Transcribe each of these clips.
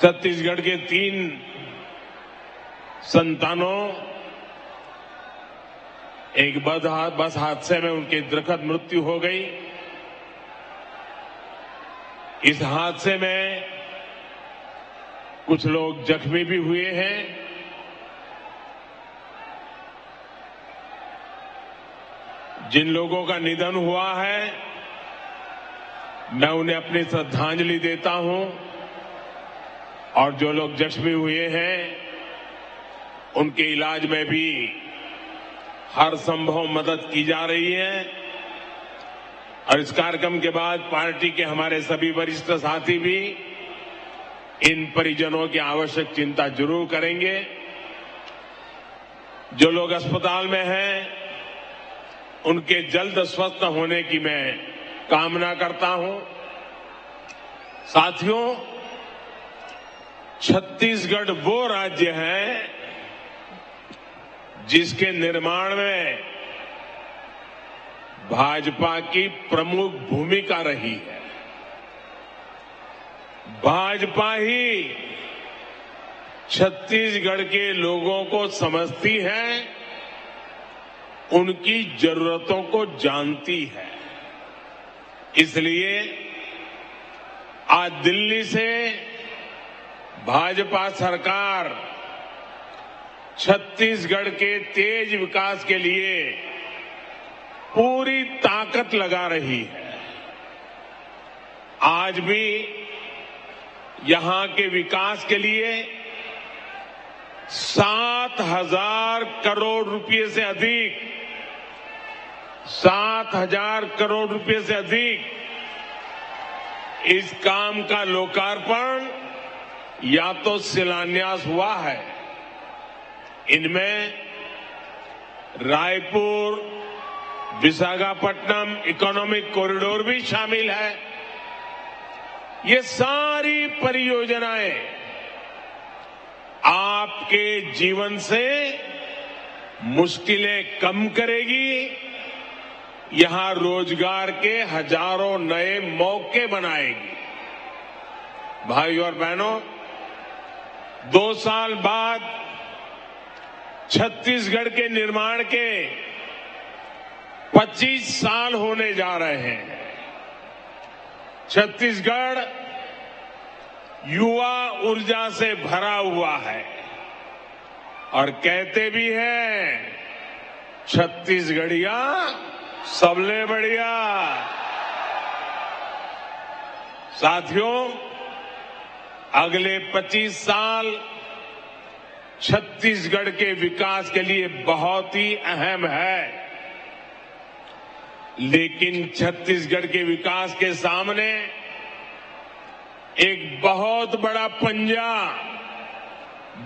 छत्तीसगढ़ के 3 संतानों एक बस हादसे में उनकी दुखद मृत्यु हो गई। इस हादसे में कुछ लोग जख्मी भी हुए हैं। जिन लोगों का निधन हुआ है, मैं उन्हें अपनी श्रद्धांजलि देता हूं और जो लोग जख्मी हुए हैं उनके इलाज में भी हर संभव मदद की जा रही है। और इस कार्यक्रम के बाद पार्टी के हमारे सभी वरिष्ठ साथी भी इन परिजनों की आवश्यक चिंता जरूर करेंगे। जो लोग अस्पताल में हैं उनके जल्द स्वस्थ होने की मैं कामना करता हूं। साथियों, छत्तीसगढ़ वो राज्य है जिसके निर्माण में भाजपा की प्रमुख भूमिका रही है। भाजपा ही छत्तीसगढ़ के लोगों को समझती है, उनकी जरूरतों को जानती है। इसलिए आज दिल्ली से भाजपा सरकार छत्तीसगढ़ के तेज विकास के लिए पूरी ताकत लगा रही है। आज भी यहां के विकास के लिए 7,000 करोड़ रुपए से अधिक 7,000 करोड़ रुपए से अधिक इस काम का लोकार्पण या तो शिलान्यास हुआ है। इनमें रायपुर विशाखापट्टनम इकोनॉमिक कॉरिडोर भी शामिल है। ये सारी परियोजनाएं आपके जीवन से मुश्किलें कम करेगी, यहां रोजगार के हजारों नए मौके बनाएगी। भाइयों और बहनों, 2 साल बाद छत्तीसगढ़ के निर्माण के 25 साल होने जा रहे हैं। छत्तीसगढ़ युवा ऊर्जा से भरा हुआ है और कहते भी हैं छत्तीसगढ़िया सबले बढ़िया। साथियों, अगले 25 साल छत्तीसगढ़ के विकास के लिए बहुत ही अहम है। लेकिन छत्तीसगढ़ के विकास के सामने एक बहुत बड़ा पंजा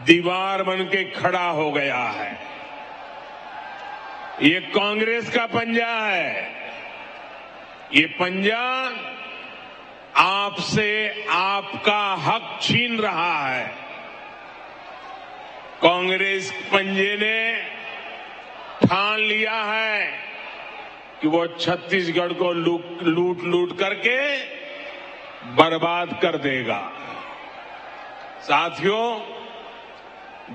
दीवार बन के खड़ा हो गया है। ये कांग्रेस का पंजा है। ये पंजा आपसे आपका हक छीन रहा है। कांग्रेस पंजे ने ठान लिया है कि वो छत्तीसगढ़ को लूट करके बर्बाद कर देगा। साथियों,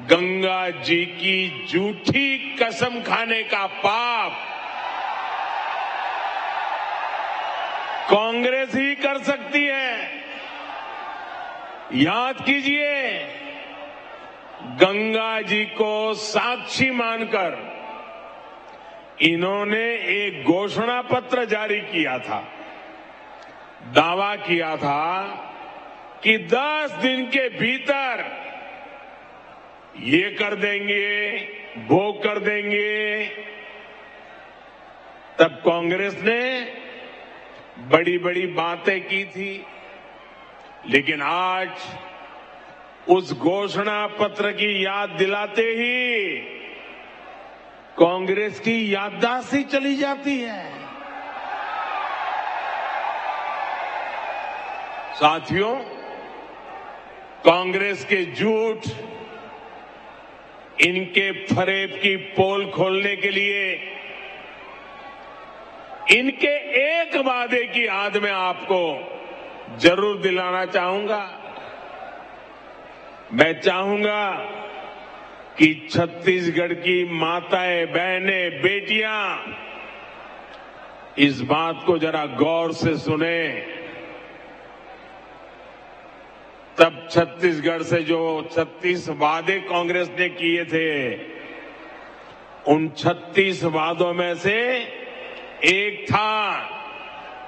गंगा जी की झूठी कसम खाने का पाप कांग्रेस ही कर सकती है। याद कीजिए, गंगा जी को साक्षी मानकर इन्होंने एक घोषणा पत्र जारी किया था। दावा किया था कि 10 दिन के भीतर ये कर देंगे, वो कर देंगे। तब कांग्रेस ने बड़ी बड़ी बातें की थी, लेकिन आज उस घोषणा पत्र की याद दिलाते ही कांग्रेस की याददाश्त ही चली जाती है। साथियों, कांग्रेस के झूठ, इनके फरेब की पोल खोलने के लिए इनके एक वादे की याद मैं आपको जरूर दिलाना चाहूंगा। मैं चाहूंगा कि छत्तीसगढ़ की माताएं, बहनें, बेटियां इस बात को जरा गौर से सुने। तब छत्तीसगढ़ से जो 36 वादे कांग्रेस ने किए थे, उन 36 वादों में से एक था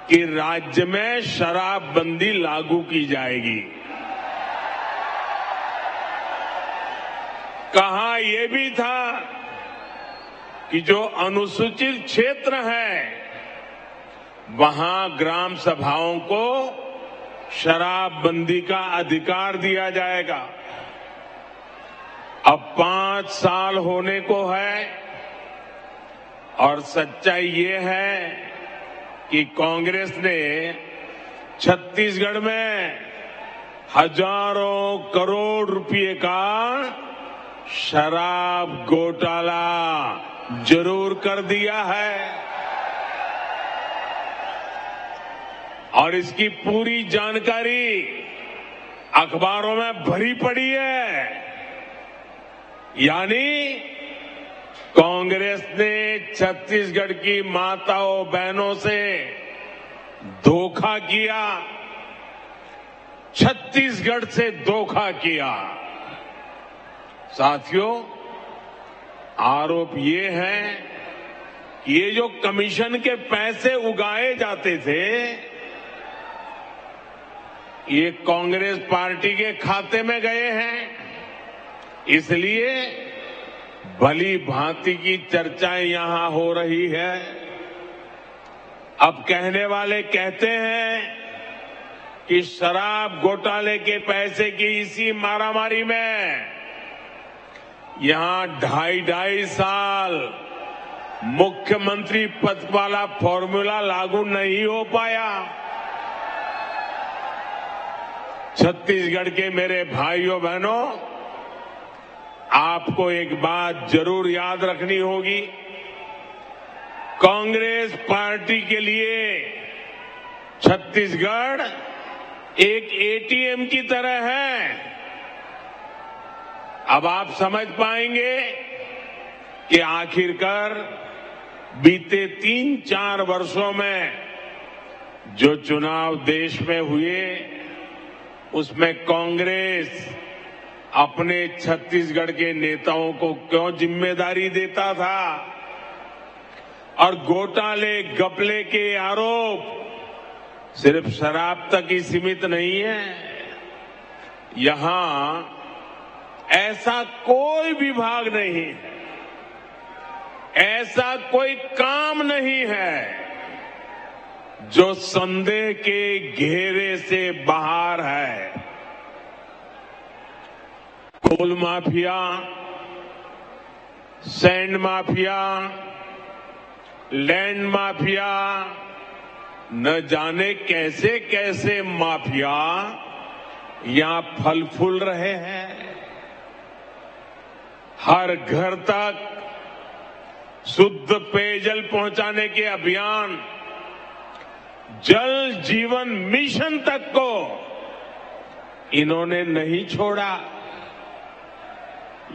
कि राज्य में शराबबंदी लागू की जाएगी। कहा यह भी था कि जो अनुसूचित क्षेत्र है वहां ग्राम सभाओं को शराबबंदी का अधिकार दिया जाएगा। अब 5 साल होने को है और सच्चाई ये है कि कांग्रेस ने छत्तीसगढ़ में हजारों करोड़ रुपए का शराब घोटाला जरूर कर दिया है और इसकी पूरी जानकारी अखबारों में भरी पड़ी है। यानी कांग्रेस ने छत्तीसगढ़ की माताओं बहनों से धोखा किया, छत्तीसगढ़ से धोखा किया। साथियों, आरोप ये है कि ये जो कमीशन के पैसे उगाए जाते थे, ये कांग्रेस पार्टी के खाते में गए हैं। इसलिए भली भांति की चर्चाएं यहां हो रही है। अब कहने वाले कहते हैं कि शराब घोटाले के पैसे की इसी मारामारी में यहां 2.5 साल मुख्यमंत्री पद वाला फॉर्मूला लागू नहीं हो पाया। छत्तीसगढ़ के मेरे भाइयों बहनों, आपको एक बात जरूर याद रखनी होगी। कांग्रेस पार्टी के लिए छत्तीसगढ़ एक एटीएम की तरह है। अब आप समझ पाएंगे कि आखिरकार बीते 3-4 वर्षों में जो चुनाव देश में हुए, उसमें कांग्रेस अपने छत्तीसगढ़ के नेताओं को क्यों जिम्मेदारी देता था और घोटाले घपले के आरोप सिर्फ शराब तक ही सीमित नहीं है। यहां ऐसा कोई विभाग नहीं है, ऐसा कोई काम नहीं है जो संदेह के घेरे से बाहर है। Coal mafia, sand mafia, land mafia, न जाने कैसे कैसे माफिया यहां फल फूल रहे हैं। हर घर तक शुद्ध पेयजल पहुंचाने के अभियान, जल जीवन मिशन तक को इन्होंने नहीं छोड़ा।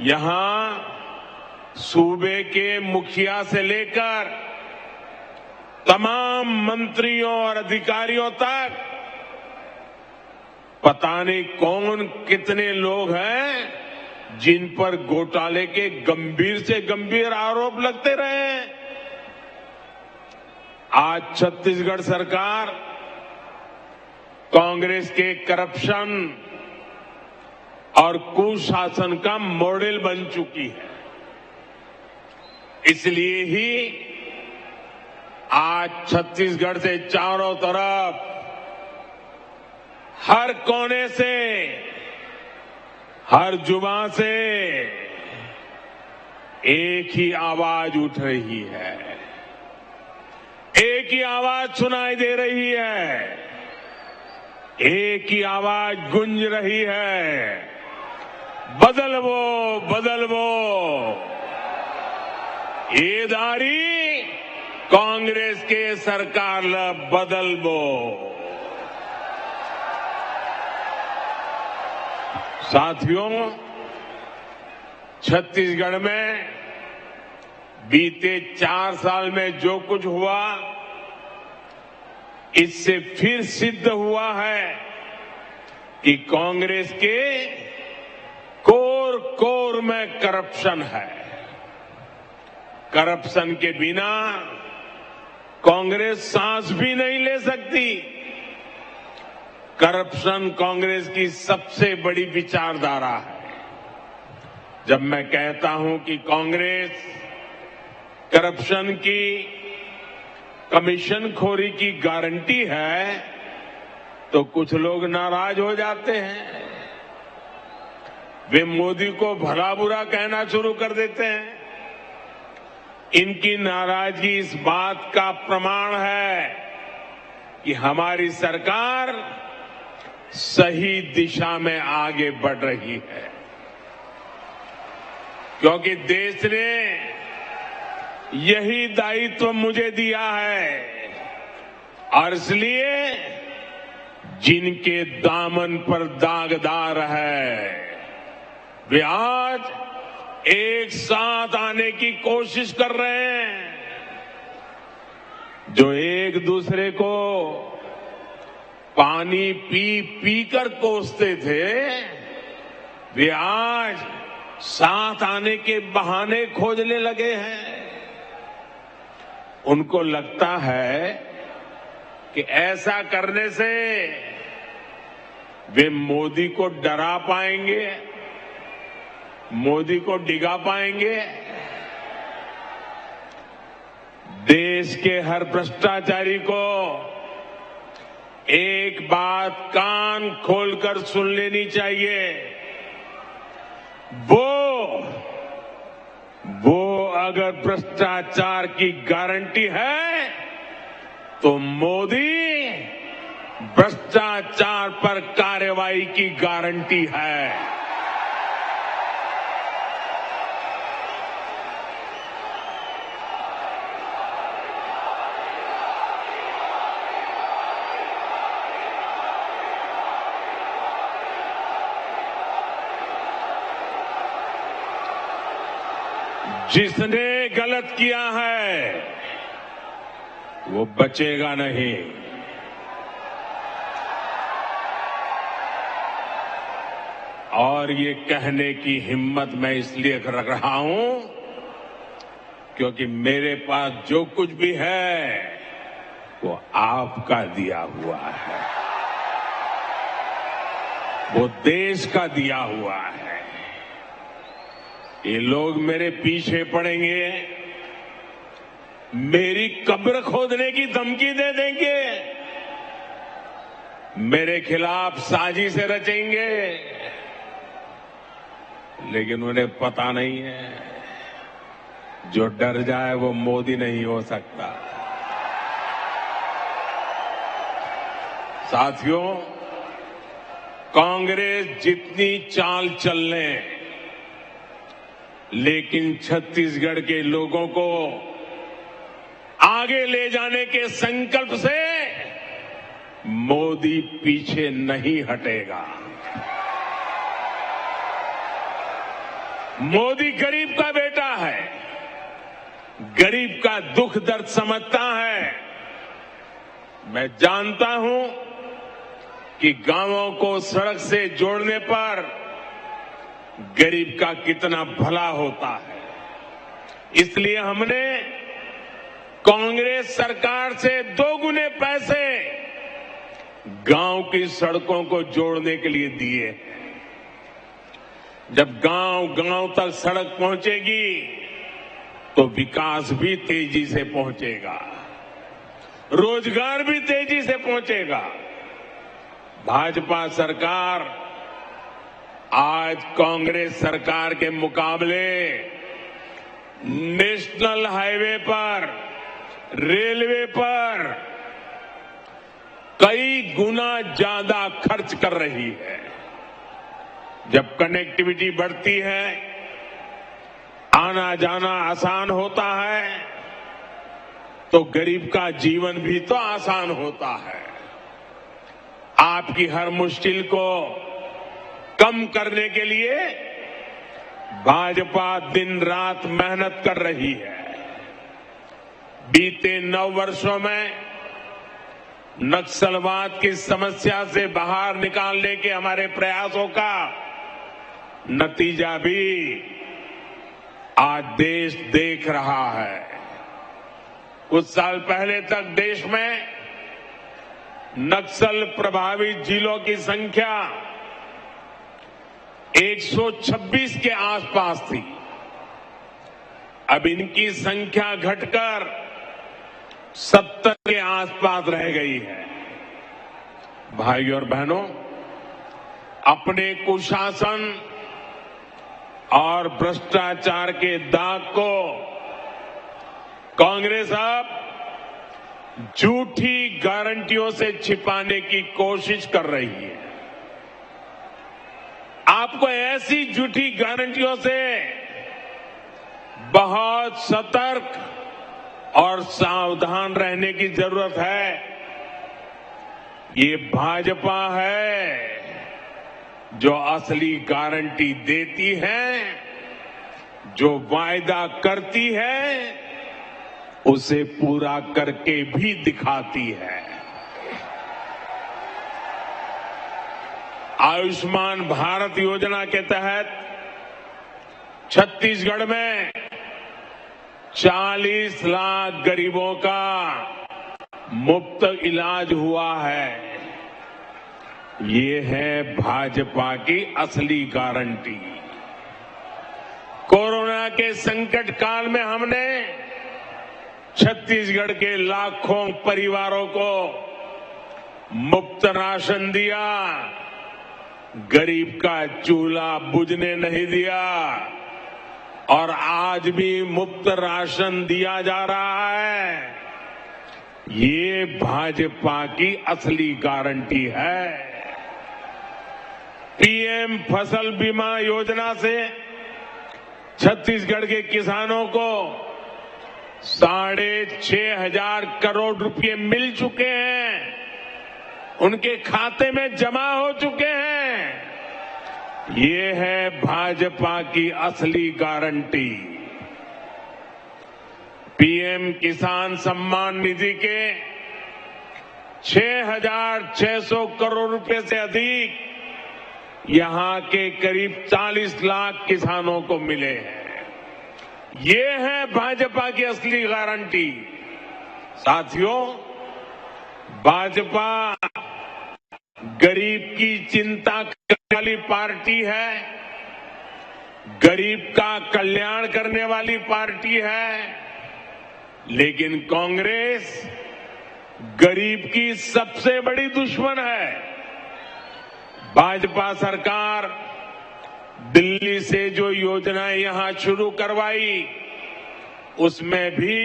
यहां सूबे के मुखिया से लेकर तमाम मंत्रियों और अधिकारियों तक पता नहीं कौन कितने लोग हैं जिन पर घोटाले के गंभीर से गंभीर आरोप लगते रहे। आज छत्तीसगढ़ सरकार कांग्रेस के करप्शन और कुशासन का मॉडल बन चुकी है। इसलिए ही आज छत्तीसगढ़ से चारों तरफ, हर कोने से, हर जुबान से एक ही आवाज उठ रही है, एक ही आवाज सुनाई दे रही है, एक ही आवाज गूंज रही है, बदलवो बदलवो। ये दारी कांग्रेस के सरकार बदलवो। साथियों, छत्तीसगढ़ में बीते 4 साल में जो कुछ हुआ, इससे फिर सिद्ध हुआ है कि कांग्रेस के कोर कोर में करप्शन है। करप्शन के बिना कांग्रेस सांस भी नहीं ले सकती। करप्शन कांग्रेस की सबसे बड़ी विचारधारा है। जब मैं कहता हूं कि कांग्रेस करप्शन की, कमीशन खोरी की गारंटी है, तो कुछ लोग नाराज हो जाते हैं। वे मोदी को भला बुरा कहना शुरू कर देते हैं। इनकी नाराजगी इस बात का प्रमाण है कि हमारी सरकार सही दिशा में आगे बढ़ रही है, क्योंकि देश ने यही दायित्व मुझे दिया है। और इसलिए जिनके दामन पर दागदार है, वे आज एक साथ आने की कोशिश कर रहे हैं। जो एक दूसरे को पानी पी पी कर कोसते थे, वे आज साथ आने के बहाने खोजने लगे हैं। उनको लगता है कि ऐसा करने से वे मोदी को डरा पाएंगे, मोदी को डिगा पाएंगे। देश के हर भ्रष्टाचारी को एक बात कान खोलकर सुन लेनी चाहिए। वो अगर भ्रष्टाचार की गारंटी है, तो मोदी भ्रष्टाचार पर कार्रवाई की गारंटी है। जिसने गलत किया है वो बचेगा नहीं। और ये कहने की हिम्मत मैं इसलिए रख रहा हूं क्योंकि मेरे पास जो कुछ भी है वो आपका दिया हुआ है, वो देश का दिया हुआ है। ये लोग मेरे पीछे पड़ेंगे, मेरी कब्र खोदने की धमकी दे देंगे, मेरे खिलाफ साजिश रचेंगे, लेकिन उन्हें पता नहीं है जो डर जाए वो मोदी नहीं हो सकता। साथियों, कांग्रेस जितनी चाल चल ले, लेकिन छत्तीसगढ़ के लोगों को आगे ले जाने के संकल्प से मोदी पीछे नहीं हटेगा। मोदी गरीब का बेटा है, गरीब का दुख दर्द समझता है। मैं जानता हूं कि गांवों को सड़क से जोड़ने पर गरीब का कितना भला होता है। इसलिए हमने कांग्रेस सरकार से 2 गुने पैसे गांव की सड़कों को जोड़ने के लिए दिए। जब गांव गांव तक सड़क पहुंचेगी तो विकास भी तेजी से पहुंचेगा, रोजगार भी तेजी से पहुंचेगा। भाजपा सरकार आज कांग्रेस सरकार के मुकाबले नेशनल हाईवे पर, रेलवे पर कई गुना ज्यादा खर्च कर रही है। जब कनेक्टिविटी बढ़ती है, आना जाना आसान होता है, तो गरीब का जीवन भी तो आसान होता है। आपकी हर मुश्किल को कम करने के लिए भाजपा दिन रात मेहनत कर रही है। बीते 9 वर्षों में नक्सलवाद की समस्या से बाहर निकालने के हमारे प्रयासों का नतीजा भी आज देश देख रहा है। कुछ साल पहले तक देश में नक्सल प्रभावित जिलों की संख्या 126 के आसपास थी। अब इनकी संख्या घटकर 70 के आसपास रह गई है। भाइयों और बहनों, अपने कुशासन और भ्रष्टाचार के दाग को कांग्रेस अब झूठी गारंटियों से छिपाने की कोशिश कर रही है। आपको ऐसी झूठी गारंटियों से बहुत सतर्क और सावधान रहने की जरूरत है। ये भाजपा है जो असली गारंटी देती है, जो वायदा करती है उसे पूरा करके भी दिखाती है। आयुष्मान भारत योजना के तहत छत्तीसगढ़ में 40 लाख गरीबों का मुफ्त इलाज हुआ है। ये है भाजपा की असली गारंटी। कोरोना के संकट काल में हमने छत्तीसगढ़ के लाखों परिवारों को मुफ्त राशन दिया, गरीब का चूल्हा बुझने नहीं दिया और आज भी मुफ्त राशन दिया जा रहा है। ये भाजपा की असली गारंटी है। पीएम फसल बीमा योजना से छत्तीसगढ़ के किसानों को 6,500 करोड़ रुपए मिल चुके हैं, उनके खाते में जमा हो चुके हैं। ये है भाजपा की असली गारंटी। पीएम किसान सम्मान निधि के 6,600 करोड़ रुपए से अधिक यहां के करीब 40 लाख किसानों को मिले हैं। ये है भाजपा की असली गारंटी। साथियों, भाजपा गरीब की चिंता करने वाली पार्टी है, गरीब का कल्याण करने वाली पार्टी है, लेकिन कांग्रेस गरीब की सबसे बड़ी दुश्मन है। भाजपा सरकार दिल्ली से जो योजनाएं यहां शुरू करवाई, उसमें भी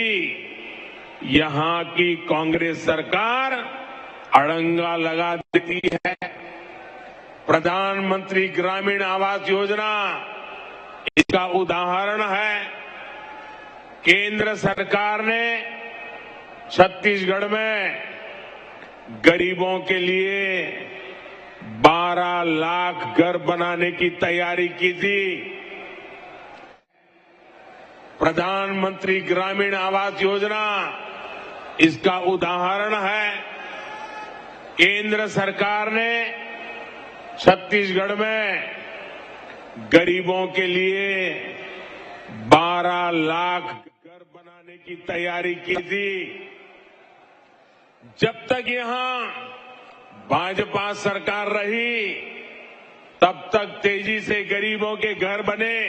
यहां की कांग्रेस सरकार अड़ंगा लगा देती है। प्रधानमंत्री ग्रामीण आवास योजना इसका उदाहरण है। केंद्र सरकार ने छत्तीसगढ़ में गरीबों के लिए 12 लाख घर बनाने की तैयारी की थी। प्रधानमंत्री ग्रामीण आवास योजना इसका उदाहरण है। केंद्र सरकार ने छत्तीसगढ़ में गरीबों के लिए 12 लाख घर बनाने की तैयारी की थी। जब तक यहां भाजपा सरकार रही, तब तक तेजी से गरीबों के घर बने,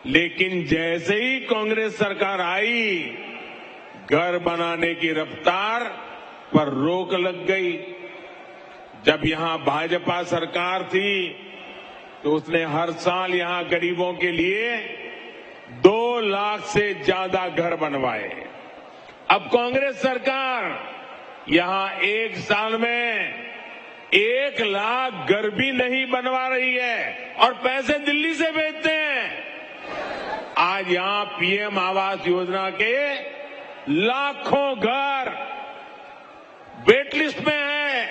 लेकिन जैसे ही कांग्रेस सरकार आई, घर बनाने की रफ्तार पर रोक लग गई। जब यहां भाजपा सरकार थी तो उसने हर साल यहां गरीबों के लिए 2 लाख से ज्यादा घर बनवाए। अब कांग्रेस सरकार यहां एक साल में 1 लाख घर भी नहीं बनवा रही है और पैसे दिल्ली से भेजते हैं। आज यहां पीएम आवास योजना के लाखों घर वेट लिस्ट में हैं,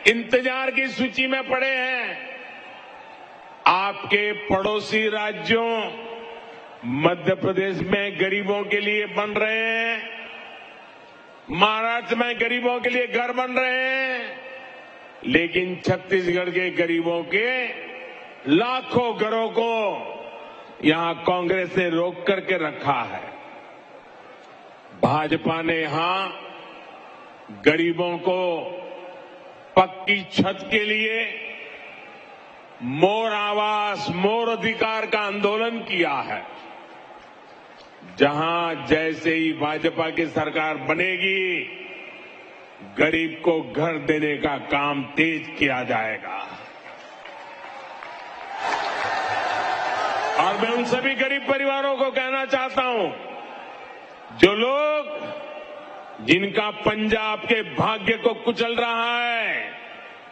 इंतजार की सूची में पड़े हैं। आपके पड़ोसी राज्यों मध्य प्रदेश में गरीबों के लिए बन रहे हैं, महाराष्ट्र में गरीबों के लिए घर बन रहे हैं, लेकिन छत्तीसगढ़ के गरीबों के लाखों घरों को यहां कांग्रेस ने रोक करके रखा है। भाजपा ने यहां गरीबों को पक्की छत के लिए मोर आवास, मोर अधिकार का आंदोलन किया है। जहां जैसे ही भाजपा की सरकार बनेगी, गरीब को घर देने का काम तेज किया जाएगा। और मैं उन सभी गरीब परिवारों को कहना चाहता हूं, जो लोग जिनका पंजा आपके भाग्य को कुचल रहा है,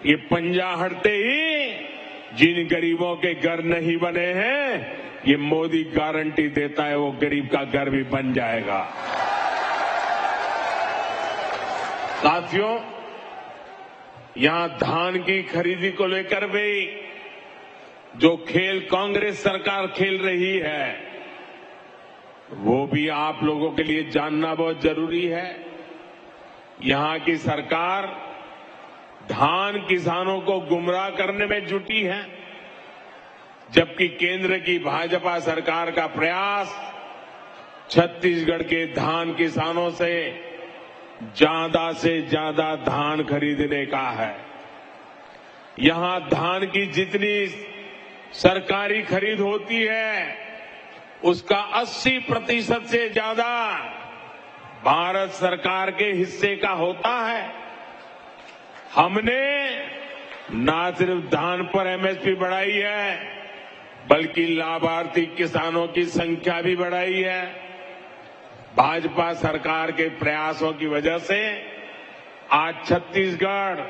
ये पंजा हटते ही जिन गरीबों के घर नहीं बने हैं, ये मोदी गारंटी देता है वो गरीब का घर भी बन जाएगा। साथियों, यहां धान की खरीदी को लेकर भी जो खेल कांग्रेस सरकार खेल रही है, वो भी आप लोगों के लिए जानना बहुत जरूरी है। यहां की सरकार धान किसानों को गुमराह करने में जुटी है, जबकि केंद्र की भाजपा सरकार का प्रयास छत्तीसगढ़ के धान किसानों से ज्यादा धान खरीदने का है। यहां धान की जितनी सरकारी खरीद होती है, उसका 80% से ज्यादा भारत सरकार के हिस्से का होता है। हमने न सिर्फ धान पर एमएसपी बढ़ाई है, बल्कि लाभार्थी किसानों की संख्या भी बढ़ाई है। भाजपा सरकार के प्रयासों की वजह से आज छत्तीसगढ़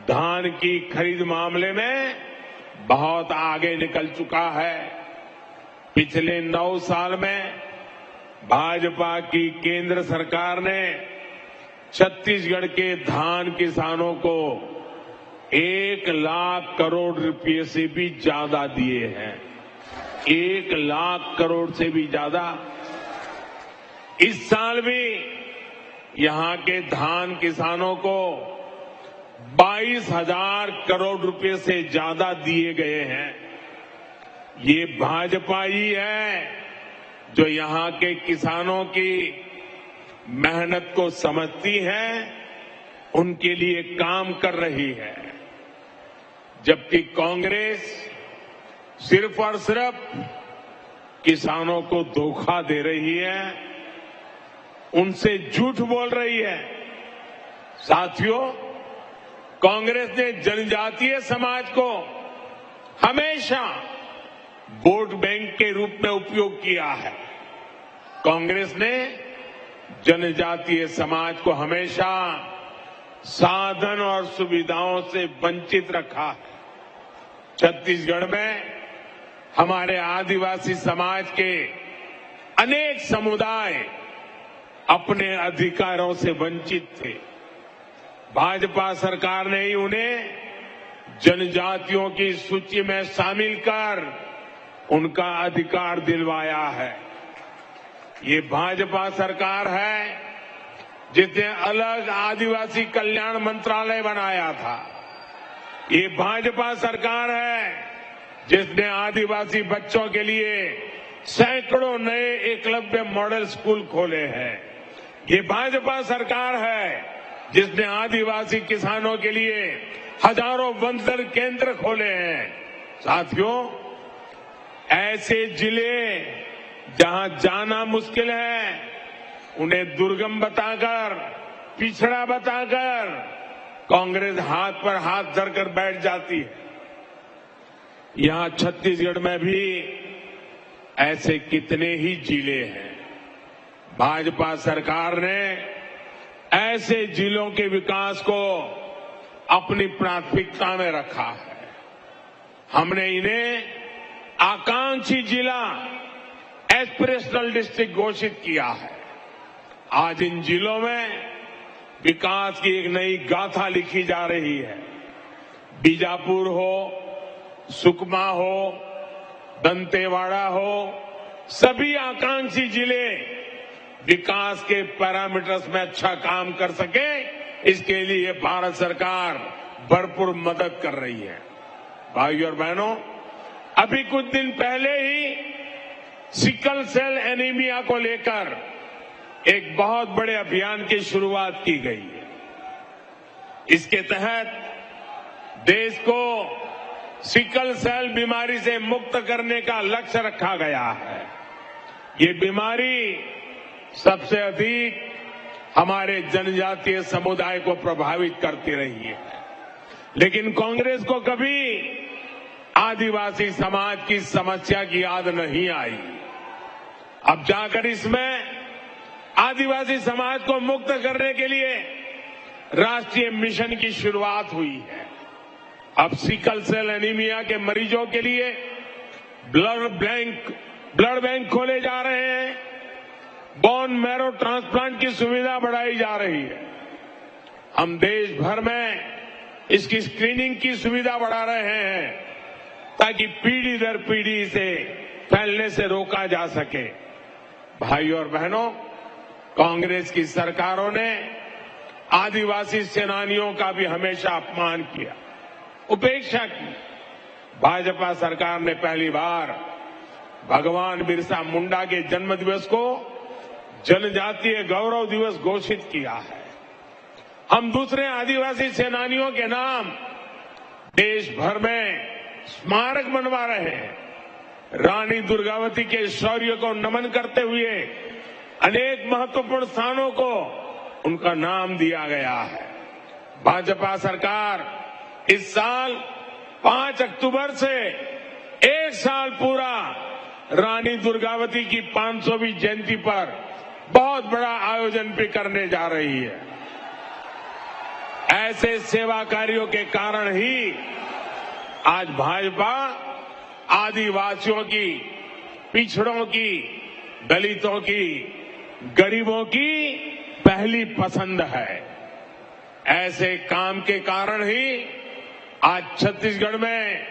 धान की खरीद मामले में बहुत आगे निकल चुका है। पिछले 9 साल में भाजपा की केंद्र सरकार ने छत्तीसगढ़ के धान किसानों को 1 लाख करोड़ रुपए से भी ज्यादा दिए हैं। 1 लाख करोड़ से भी ज्यादा। इस साल भी यहां के धान किसानों को 22,000 करोड़ रुपए से ज्यादा दिए गए हैं। ये भाजपा ही है जो यहां के किसानों की मेहनत को समझती है, उनके लिए काम कर रही है। जबकि कांग्रेस सिर्फ और सिर्फ किसानों को धोखा दे रही है, उनसे झूठ बोल रही है। साथियों, कांग्रेस ने जनजातीय समाज को हमेशा वोट बैंक के रूप में उपयोग किया है। कांग्रेस ने जनजातीय समाज को हमेशा साधन और सुविधाओं से वंचित रखा है। छत्तीसगढ़ में हमारे आदिवासी समाज के अनेक समुदाय अपने अधिकारों से वंचित थे। भाजपा सरकार ने ही उन्हें जनजातियों की सूची में शामिल कर उनका अधिकार दिलवाया है। ये भाजपा सरकार है जिसने अलग आदिवासी कल्याण मंत्रालय बनाया था। ये भाजपा सरकार है जिसने आदिवासी बच्चों के लिए सैकड़ों नए एकलव्य मॉडल स्कूल खोले हैं। ये भाजपा सरकार है जिसने आदिवासी किसानों के लिए हजारों वनधन केंद्र खोले हैं। साथियों, ऐसे जिले जहां जाना मुश्किल है, उन्हें दुर्गम बताकर, पिछड़ा बताकर कांग्रेस हाथ पर हाथ धरकर बैठ जाती है। यहां छत्तीसगढ़ में भी ऐसे कितने ही जिले हैं। भाजपा सरकार ने ऐसे जिलों के विकास को अपनी प्राथमिकता में रखा है। हमने इन्हें आकांक्षी जिला, एस्पिरेशनल डिस्ट्रिक्ट घोषित किया है। आज इन जिलों में विकास की एक नई गाथा लिखी जा रही है। बीजापुर हो, सुकमा हो, दंतेवाड़ा हो, सभी आकांक्षी जिले विकास के पैरामीटर्स में अच्छा काम कर सके, इसके लिए भारत सरकार भरपूर मदद कर रही है। भाइयों और बहनों, अभी कुछ दिन पहले ही सिकल सेल एनीमिया को लेकर एक बहुत बड़े अभियान की शुरुआत की गई है। इसके तहत देश को सिकल सेल बीमारी से मुक्त करने का लक्ष्य रखा गया है। ये बीमारी सबसे अधिक हमारे जनजातीय समुदाय को प्रभावित करती रही है, लेकिन कांग्रेस को कभी आदिवासी समाज की समस्या की याद नहीं आई। अब जाकर इसमें आदिवासी समाज को मुक्त करने के लिए राष्ट्रीय मिशन की शुरुआत हुई है। अब सिकल सेल एनीमिया के मरीजों के लिए ब्लड बैंक खोले जा रहे हैं, बोन मैरो ट्रांसप्लांट की सुविधा बढ़ाई जा रही है। हम देश भर में इसकी स्क्रीनिंग की सुविधा बढ़ा रहे हैं ताकि पीढ़ी दर पीढ़ी इसे फैलने से रोका जा सके। भाइयों और बहनों, कांग्रेस की सरकारों ने आदिवासी सेनानियों का भी हमेशा अपमान किया, उपेक्षा की। भाजपा सरकार ने पहली बार भगवान बिरसा मुंडा के जन्म दिवस को जनजातीय गौरव दिवस घोषित किया है। हम दूसरे आदिवासी सेनानियों के नाम देश भर में स्मारक बनवा रहे हैं। रानी दुर्गावती के शौर्य को नमन करते हुए अनेक महत्वपूर्ण स्थानों को उनका नाम दिया गया है। भाजपा सरकार इस साल 5 अक्टूबर से एक साल पूरा रानी दुर्गावती की 500वीं जयंती पर बहुत बड़ा आयोजन भी करने जा रही है। ऐसे सेवा कार्यों के कारण ही आज भाजपा आदिवासियों की, पिछड़ों की, दलितों की, गरीबों की पहली पसंद है। ऐसे काम के कारण ही आज छत्तीसगढ़ में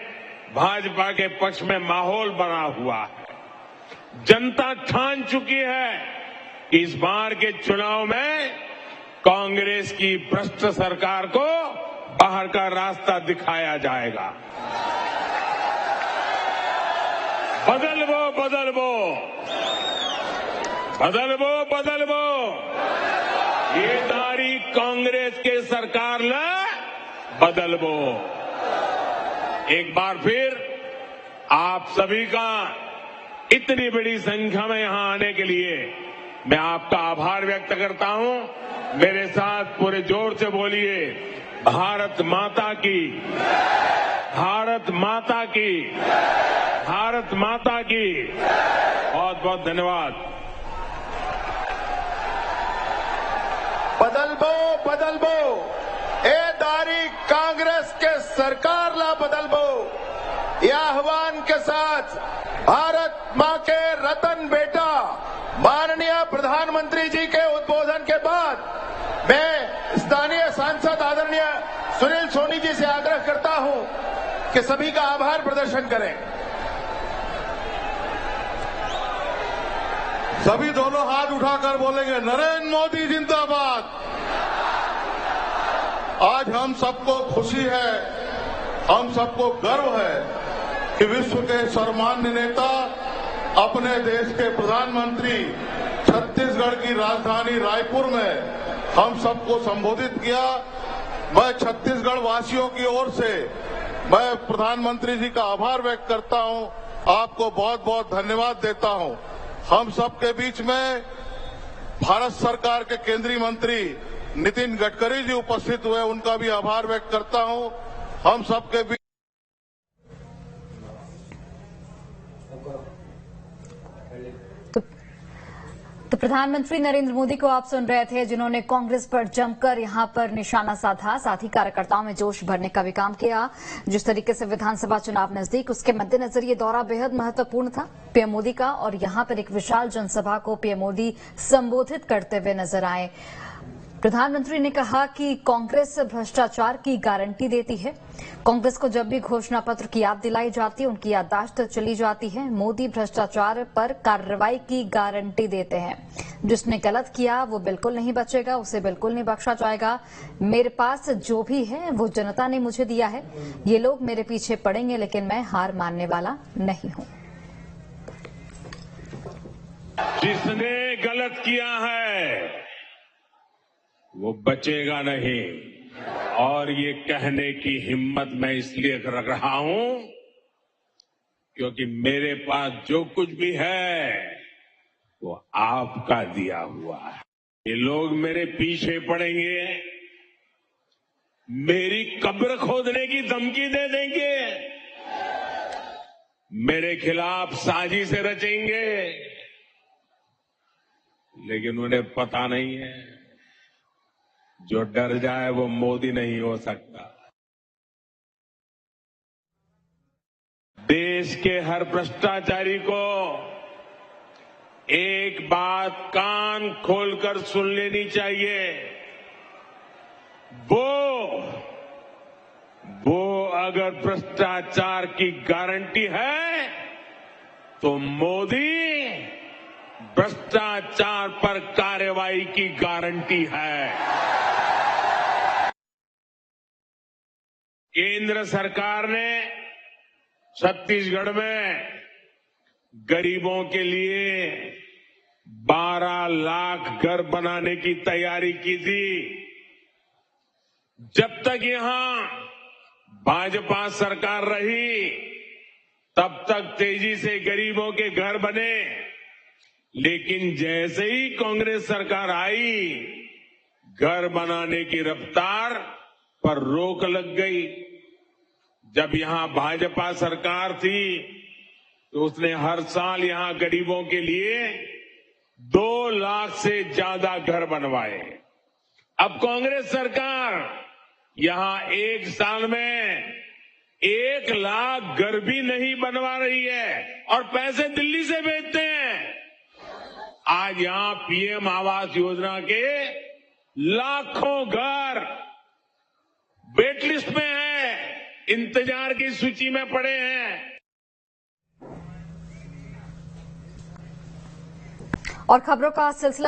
भाजपा के पक्ष में माहौल बना हुआ है। जनता ठान चुकी है कि इस बार के चुनाव में कांग्रेस की भ्रष्ट सरकार को बाहर का रास्ता दिखाया जाएगा। बदलबो बदलबो बदलबो बदलबो, ये तारीख कांग्रेस के सरकार ला बदलबो। एक बार फिर आप सभी का इतनी बड़ी संख्या में यहां आने के लिए मैं आपका आभार व्यक्त करता हूं। मेरे साथ पूरे जोर से बोलिए, भारत माता की, भारत माता की, भारत माता की। बहुत बहुत धन्यवाद। बदलबो बदलबो, ए दारी कांग्रेस के सरकार ला बदलबो, यह आह्वान के साथ भारत मां के रतन बेटा माननीय प्रधानमंत्री जी के उद्बोधन के बाद मैं स्थानीय सांसद आदरणीय सुनील सोनी जी से आग्रह करता हूं कि सभी का आभार प्रदर्शन करें। सभी दोनों हाथ उठाकर बोलेंगे, नरेंद्र मोदी जिंदाबाद। आज हम सबको खुशी है, हम सबको गर्व है कि विश्व के सर्वमान्य नेता अपने देश के प्रधानमंत्री छत्तीसगढ़ की राजधानी रायपुर में हम सबको संबोधित किया। मैं छत्तीसगढ़ वासियों की ओर से मैं प्रधानमंत्री जी का आभार व्यक्त करता हूं, आपको बहुत बहुत धन्यवाद देता हूं। हम सबके बीच में भारत सरकार के केंद्रीय मंत्री नितिन गडकरी जी उपस्थित हुए, उनका भी आभार व्यक्त करता हूं। हम सबके बीच तो प्रधानमंत्री नरेंद्र मोदी को आप सुन रहे थे, जिन्होंने कांग्रेस पर जमकर यहां पर निशाना साधा, साथ ही कार्यकर्ताओं में जोश भरने का भी काम किया। जिस तरीके से विधानसभा चुनाव नजदीक, उसके मद्देनजर ये दौरा बेहद महत्वपूर्ण था पीएम मोदी का, और यहां पर एक विशाल जनसभा को पीएम मोदी संबोधित करते हुए नजर आए। प्रधानमंत्री ने कहा कि कांग्रेस भ्रष्टाचार की गारंटी देती है। कांग्रेस को जब भी घोषणा पत्र की याद दिलाई जाती है, उनकी याददाश्त चली जाती है। मोदी भ्रष्टाचार पर कार्रवाई की गारंटी देते हैं। जिसने गलत किया वो बिल्कुल नहीं बचेगा, उसे बिल्कुल नहीं बख्शा जाएगा। मेरे पास जो भी है वो जनता ने मुझे दिया है। ये लोग मेरे पीछे पड़ेंगे, लेकिन मैं हार मानने वाला नहीं हूं। जिसने गलत किया है वो बचेगा नहीं, और ये कहने की हिम्मत मैं इसलिए रख रहा हूं क्योंकि मेरे पास जो कुछ भी है वो आपका दिया हुआ है। ये लोग मेरे पीछे पड़ेंगे, मेरी कब्र खोदने की धमकी दे देंगे, मेरे खिलाफ साजिश रचेंगे, लेकिन उन्हें पता नहीं है जो डर जाए वो मोदी नहीं हो सकता। देश के हर भ्रष्टाचारी को एक बात कान खोलकर सुन लेनी चाहिए। वो अगर भ्रष्टाचार की गारंटी है तो मोदी भ्रष्टाचार पर कार्रवाई की गारंटी है। केंद्र सरकार ने छत्तीसगढ़ में गरीबों के लिए 12 लाख घर बनाने की तैयारी की थी। जब तक यहां भाजपा सरकार रही तब तक तेजी से गरीबों के घर बने, लेकिन जैसे ही कांग्रेस सरकार आई घर बनाने की रफ्तार पर रोक लग गई। जब यहां भाजपा सरकार थी तो उसने हर साल यहां गरीबों के लिए 2 लाख से ज्यादा घर बनवाए। अब कांग्रेस सरकार यहां एक साल में 1 लाख घर भी नहीं बनवा रही है और पैसे दिल्ली से भेजते हैं। आज यहां पीएम आवास योजना के लाखों घर वेट लिस्ट में है, इंतजार की सूची में पड़े हैं। और खबरों का सिलसिला